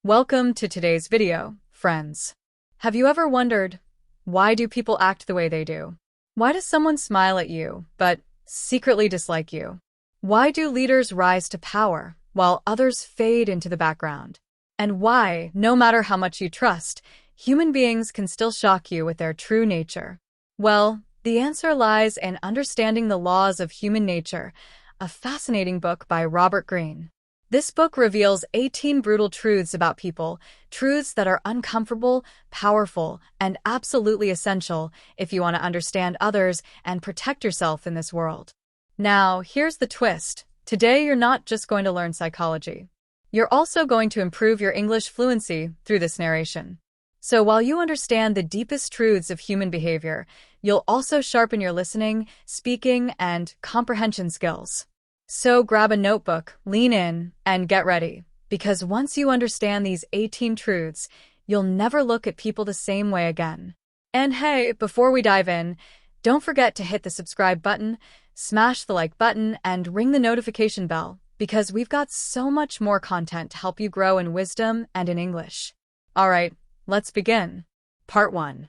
Welcome to today's video, friends. Have you ever wondered, why do people act the way they do? Why does someone smile at you, but secretly dislike you? Why do leaders rise to power, while others fade into the background? And why, no matter how much you trust, human beings can still shock you with their true nature? Well, the answer lies in Understanding the Laws of Human Nature, a fascinating book by Robert Greene. This book reveals 18 brutal truths about people, truths that are uncomfortable, powerful, and absolutely essential if you want to understand others and protect yourself in this world. Now, here's the twist. Today, you're not just going to learn psychology. You're also going to improve your English fluency through this narration. So while you understand the deepest truths of human behavior, you'll also sharpen your listening, speaking, and comprehension skills. So grab a notebook, lean in, and get ready, because once you understand these 18 truths, you'll never look at people the same way again. And hey, before we dive in, don't forget to hit the subscribe button, smash the like button, and ring the notification bell, because we've got so much more content to help you grow in wisdom and in English. Alright, let's begin. Part 1.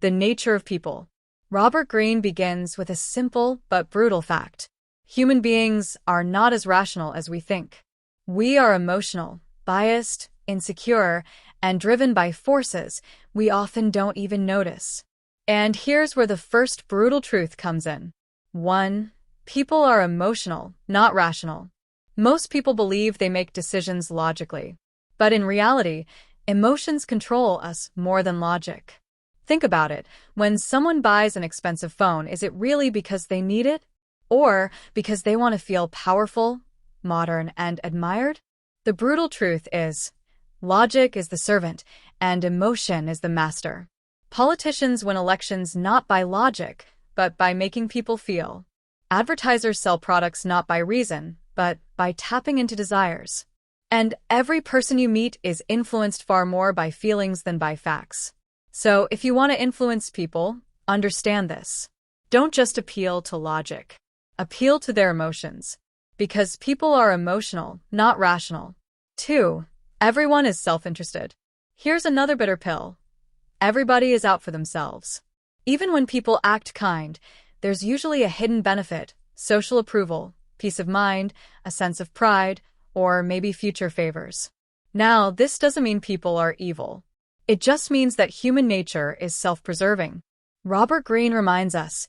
The Nature of People. Robert Greene begins with a simple but brutal fact. Human beings are not as rational as we think. We are emotional, biased, insecure, and driven by forces we often don't even notice. And here's where the first brutal truth comes in. 1. People are emotional, not rational. Most people believe they make decisions logically. But in reality, emotions control us more than logic. Think about it. When someone buys an expensive phone, is it really because they need it? Or because they want to feel powerful, modern, and admired? The brutal truth is, logic is the servant, and emotion is the master. Politicians win elections not by logic, but by making people feel. Advertisers sell products not by reason, but by tapping into desires. And every person you meet is influenced far more by feelings than by facts. So if you want to influence people, understand this. Don't just appeal to logic. Appeal to their emotions. Because people are emotional, not rational. 2. Everyone is self-interested. Here's another bitter pill. Everybody is out for themselves. Even when people act kind, there's usually a hidden benefit, social approval, peace of mind, a sense of pride, or maybe future favors. Now, this doesn't mean people are evil. It just means that human nature is self-preserving. Robert Greene reminds us,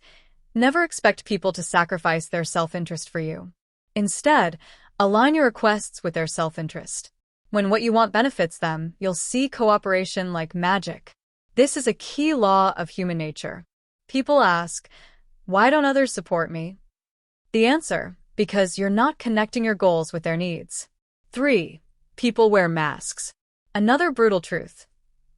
never expect people to sacrifice their self-interest for you. Instead, align your requests with their self-interest. When what you want benefits them, you'll see cooperation like magic. This is a key law of human nature. People ask, why don't others support me? The answer, because you're not connecting your goals with their needs. 3. People wear masks. Another brutal truth.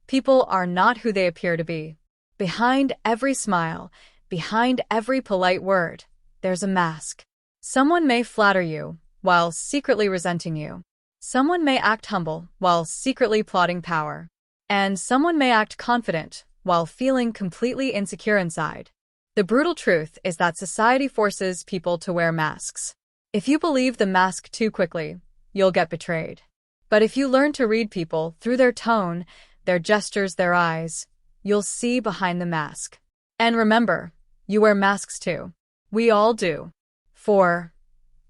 People are not who they appear to be. Behind every smile, behind every polite word, there's a mask. Someone may flatter you while secretly resenting you. Someone may act humble while secretly plotting power. And someone may act confident while feeling completely insecure inside. The brutal truth is that society forces people to wear masks. If you believe the mask too quickly, you'll get betrayed. But if you learn to read people through their tone, their gestures, their eyes, you'll see behind the mask. And remember, you wear masks too. We all do. 4.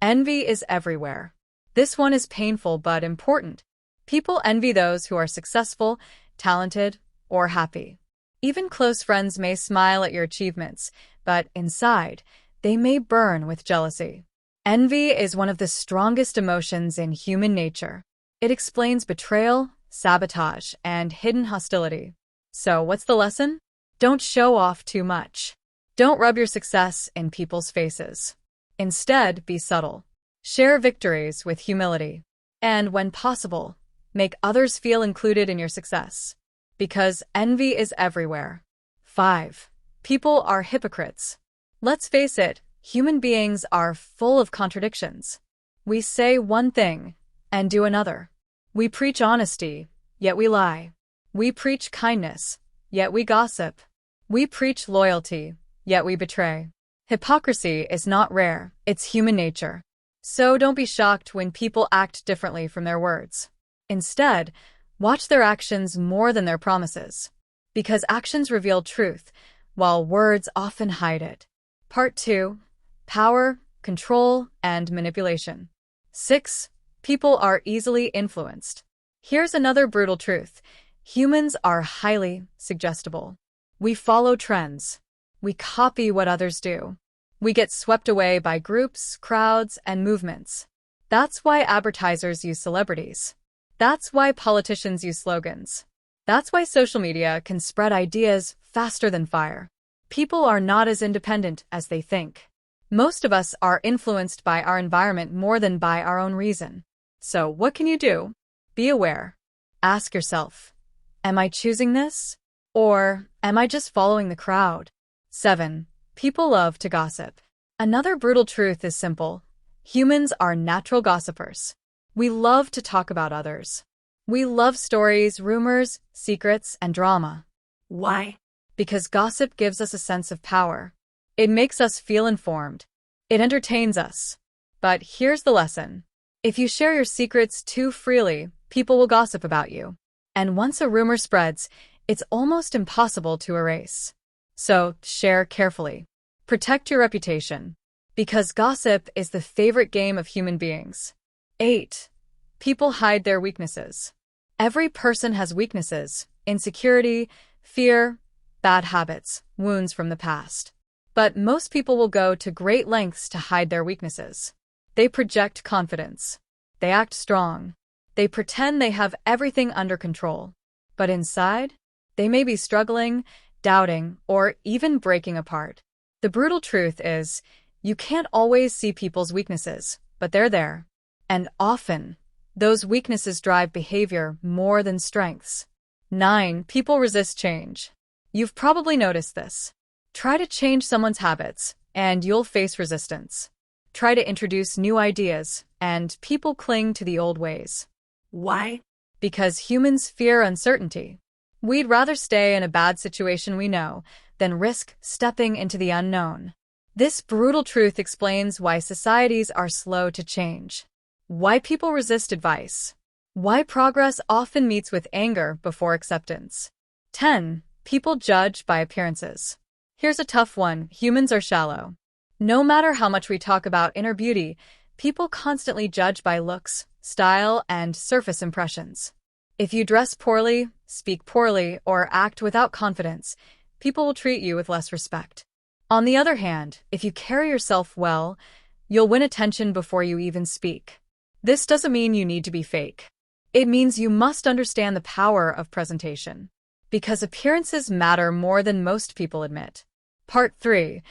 Envy is everywhere. This one is painful but important. People envy those who are successful, talented, or happy. Even close friends may smile at your achievements, but inside, they may burn with jealousy. Envy is one of the strongest emotions in human nature. It explains betrayal, sabotage, and hidden hostility. So what's the lesson? Don't show off too much. Don't rub your success in people's faces. Instead, be subtle. Share victories with humility. And when possible, make others feel included in your success. Because envy is everywhere. 5. People are hypocrites. Let's face it, human beings are full of contradictions. We say one thing and do another. We preach honesty, yet we lie. We preach kindness, yet we gossip. We preach loyalty, yet we betray. Hypocrisy is not rare, it's human nature. So don't be shocked when people act differently from their words. Instead, Watch their actions more than their promises. Because actions reveal truth, while words often hide it. Part 2. Power, control, and manipulation. 6. People are easily influenced. Here's another brutal truth. Humans are highly suggestible. We follow trends. We copy what others do. We get swept away by groups, crowds, and movements. That's why advertisers use celebrities. That's why politicians use slogans. That's why social media can spread ideas faster than fire. People are not as independent as they think. Most of us are influenced by our environment more than by our own reason. So what can you do? Be aware. Ask yourself, am I choosing this? Or am I just following the crowd? 7. People love to gossip. Another brutal truth is simple. Humans are natural gossipers. We love to talk about others. We love stories, rumors, secrets, and drama. Why? Because gossip gives us a sense of power. It makes us feel informed. It entertains us. But here's the lesson. If you share your secrets too freely, people will gossip about you. And once a rumor spreads, it's almost impossible to erase. So share carefully. Protect your reputation. Because gossip is the favorite game of human beings. 8. People hide their weaknesses. Every person has weaknesses, insecurity, fear, bad habits, wounds from the past. But most people will go to great lengths to hide their weaknesses. They project confidence. They act strong. They pretend they have everything under control. But inside, they may be struggling, doubting, or even breaking apart. The brutal truth is, you can't always see people's weaknesses, but they're there. And often, those weaknesses drive behavior more than strengths. 9. People resist change. You've probably noticed this. Try to change someone's habits, and you'll face resistance. Try to introduce new ideas, and people cling to the old ways. Why? Because humans fear uncertainty. We'd rather stay in a bad situation we know than risk stepping into the unknown. This brutal truth explains why societies are slow to change. Why people resist advice. Why progress often meets with anger before acceptance. 10. People judge by appearances. Here's a tough one. Humans are shallow. No matter how much we talk about inner beauty, people constantly judge by looks, style, and surface impressions. If you dress poorly, speak poorly, or act without confidence, people will treat you with less respect. On the other hand, if you carry yourself well, you'll win attention before you even speak. This doesn't mean you need to be fake. It means you must understand the power of presentation. Because appearances matter more than most people admit. Part 3.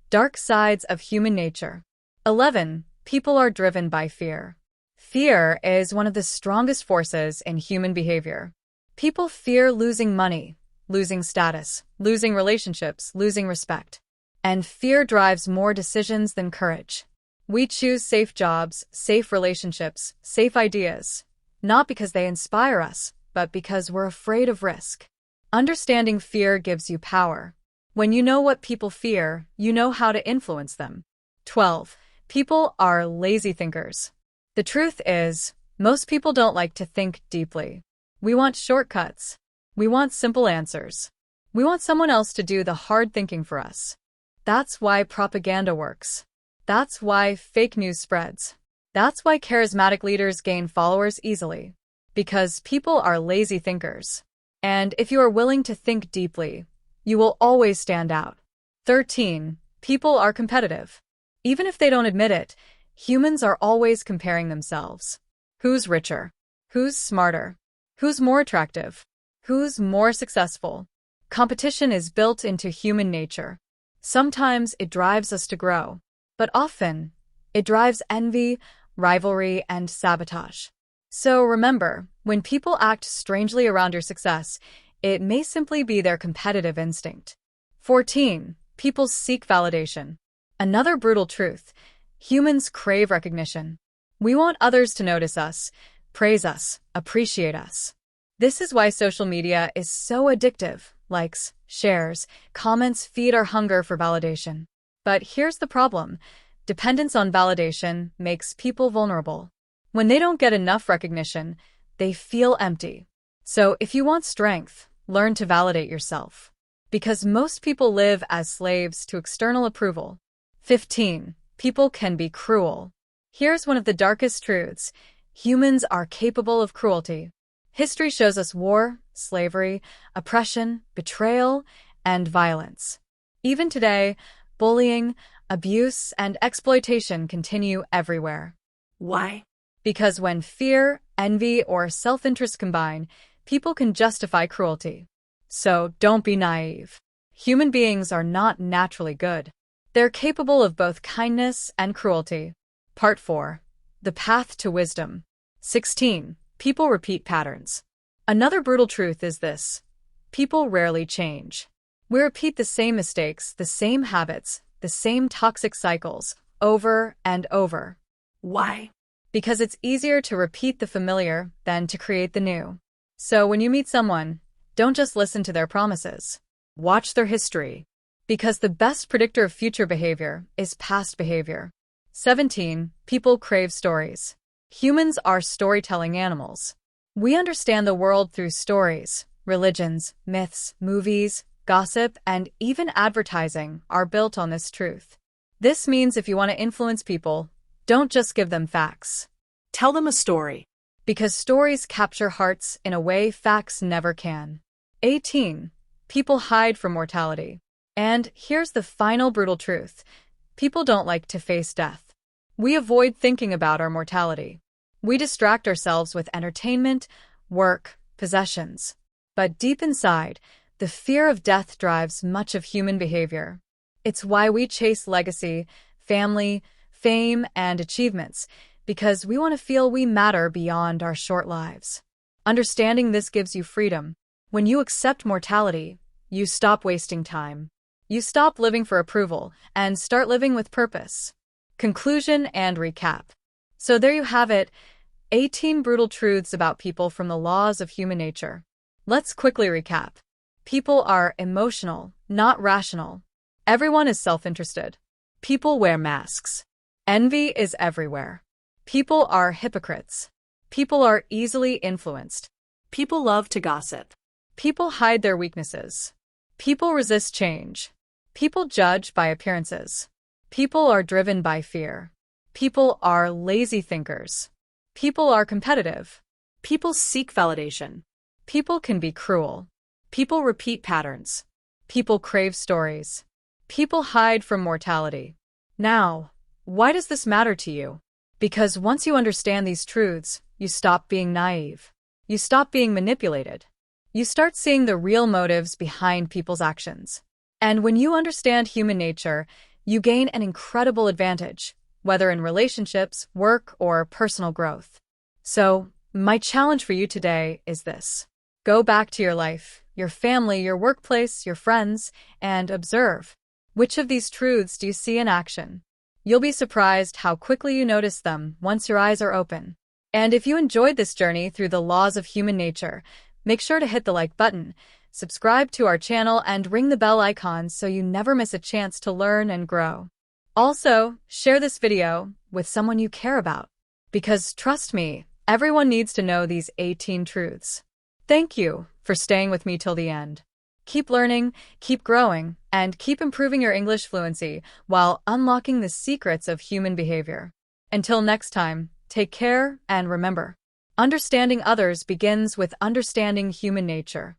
Dark sides of human nature. 11. People are driven by fear. Fear is one of the strongest forces in human behavior. People fear losing money, losing status, losing relationships, losing respect. And fear drives more decisions than courage. We choose safe jobs, safe relationships, safe ideas, not because they inspire us, but because we're afraid of risk. Understanding fear gives you power. When you know what people fear, you know how to influence them. 12. People are lazy thinkers. The truth is, most people don't like to think deeply. We want shortcuts. We want simple answers. We want someone else to do the hard thinking for us. That's why propaganda works. That's why fake news spreads. That's why charismatic leaders gain followers easily. Because people are lazy thinkers. And if you are willing to think deeply, you will always stand out. 13. People are competitive. Even if they don't admit it, humans are always comparing themselves. Who's richer? Who's smarter? Who's more attractive? Who's more successful? Competition is built into human nature. Sometimes it drives us to grow, but often it drives envy, rivalry, and sabotage. So remember, when people act strangely around your success, it may simply be their competitive instinct. 14. People seek validation. Another brutal truth. Humans crave recognition. We want others to notice us, praise us, appreciate us. This is why social media is so addictive. Likes, shares, comments feed our hunger for validation. But here's the problem. Dependence on validation makes people vulnerable. When they don't get enough recognition, they feel empty. So if you want strength, learn to validate yourself. Because most people live as slaves to external approval. 15. People can be cruel. Here's one of the darkest truths. Humans are capable of cruelty. History shows us war, slavery, oppression, betrayal, and violence. Even today, bullying, abuse, and exploitation continue everywhere. Why? Because when fear, envy, or self-interest combine, people can justify cruelty. So don't be naive. Human beings are not naturally good. They're capable of both kindness and cruelty. Part 4. The Path to Wisdom. 16. People repeat patterns. Another brutal truth is this. People rarely change. We repeat the same mistakes, the same habits, the same toxic cycles, over and over. Why? Because it's easier to repeat the familiar than to create the new. So when you meet someone, don't just listen to their promises. Watch their history. Because the best predictor of future behavior is past behavior. 17. People crave stories. Humans are storytelling animals. We understand the world through stories. Religions, myths, movies, gossip, and even advertising are built on this truth. This means if you want to influence people, don't just give them facts. Tell them a story. Because stories capture hearts in a way facts never can. 18. People hide from mortality. And here's the final brutal truth. People don't like to face death. We avoid thinking about our mortality. We distract ourselves with entertainment, work, possessions. But deep inside, the fear of death drives much of human behavior. It's why we chase legacy, family, fame, and achievements, because we want to feel we matter beyond our short lives. Understanding this gives you freedom. When you accept mortality, you stop wasting time. You stop living for approval and start living with purpose. Conclusion and recap. So there you have it, 18 brutal truths about people from the laws of human nature. Let's quickly recap. People are emotional, not rational. Everyone is self-interested. People wear masks. Envy is everywhere. People are hypocrites. People are easily influenced. People love to gossip. People hide their weaknesses. People resist change. People judge by appearances. People are driven by fear. People are lazy thinkers. People are competitive. People seek validation. People can be cruel. People repeat patterns. People crave stories. People hide from mortality. Now, why does this matter to you? Because once you understand these truths, you stop being naive. You stop being manipulated. You start seeing the real motives behind people's actions. And when you understand human nature, you gain an incredible advantage, whether in relationships, work, or personal growth. So, my challenge for you today is this. Go back to your life, your family, your workplace, your friends, and observe. Which of these truths do you see in action? You'll be surprised how quickly you notice them once your eyes are open. And if you enjoyed this journey through the laws of human nature, make sure to hit the like button, subscribe to our channel, and ring the bell icon so you never miss a chance to learn and grow. Also, share this video with someone you care about. Because trust me, everyone needs to know these 18 truths. Thank you for staying with me till the end. Keep learning, keep growing, and keep improving your English fluency while unlocking the secrets of human behavior. Until next time, take care and remember, understanding others begins with understanding human nature.